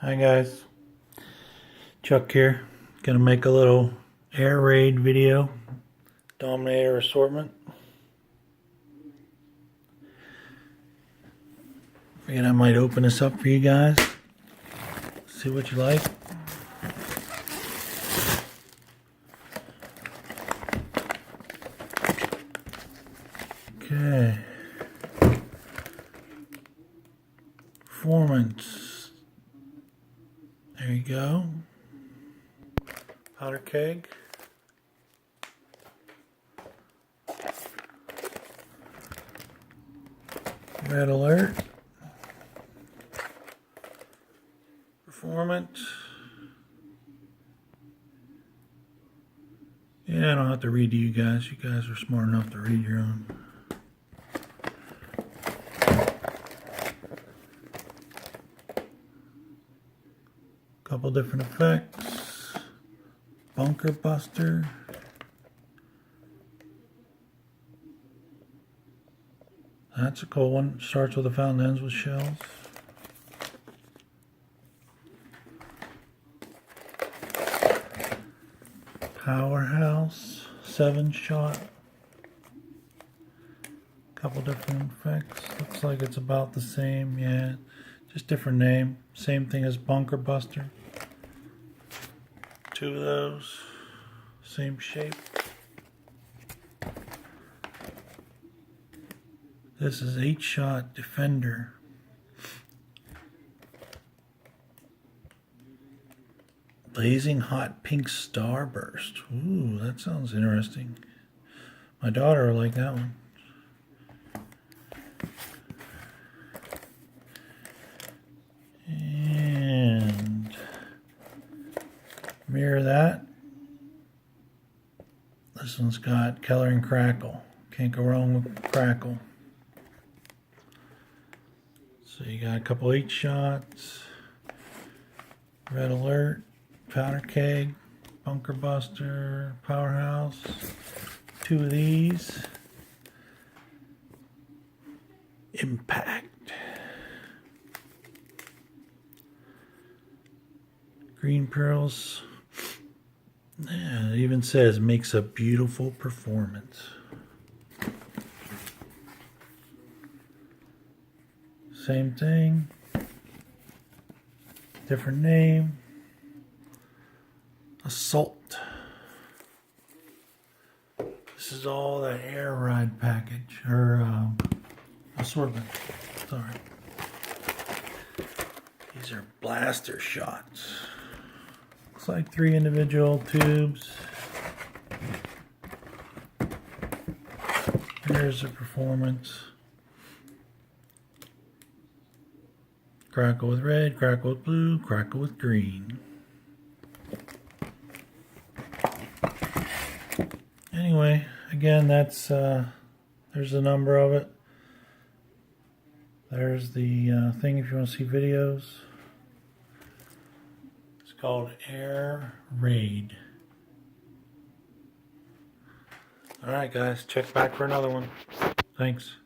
Hi guys, Chuck here. Gonna make a little Air Raid video, Dominator assortment. Figured I might open this up for you guys, see what you like. Okay. Performance. There you go. Powder keg. Red alert. Performance. Yeah, I don't have to read to you guys. You guys are smart enough to read your own. Couple different effects. Bunker buster. That's a cool one. Starts with a fountain, ends with shells. Powerhouse 7-shot. Couple different effects. Looks like it's about the same, yeah. Just different name. Same thing as Bunker Buster. Two of those. Same shape. This is 8-shot Defender. Blazing hot pink starburst. Ooh, that sounds interesting. My daughter will like that one. And mirror that. This one's got Color and Crackle. Can't go wrong with Crackle. So you got a couple 8-shots. Red alert. Powder keg, bunker buster, powerhouse, 2 of these, impact, green pearls. Yeah, it even says makes a beautiful performance. Same thing, different name. Assault. This is all that Air Raid package, or assortment. Sorry. These are blaster shots. Looks like 3 individual tubes. Here's the performance. Crackle with red, crackle with blue, crackle with green. Anyway, again, that's there's the number of it. There's the thing if you want to see videos. It's called Air Raid. Alright guys, check back for another one. Thanks.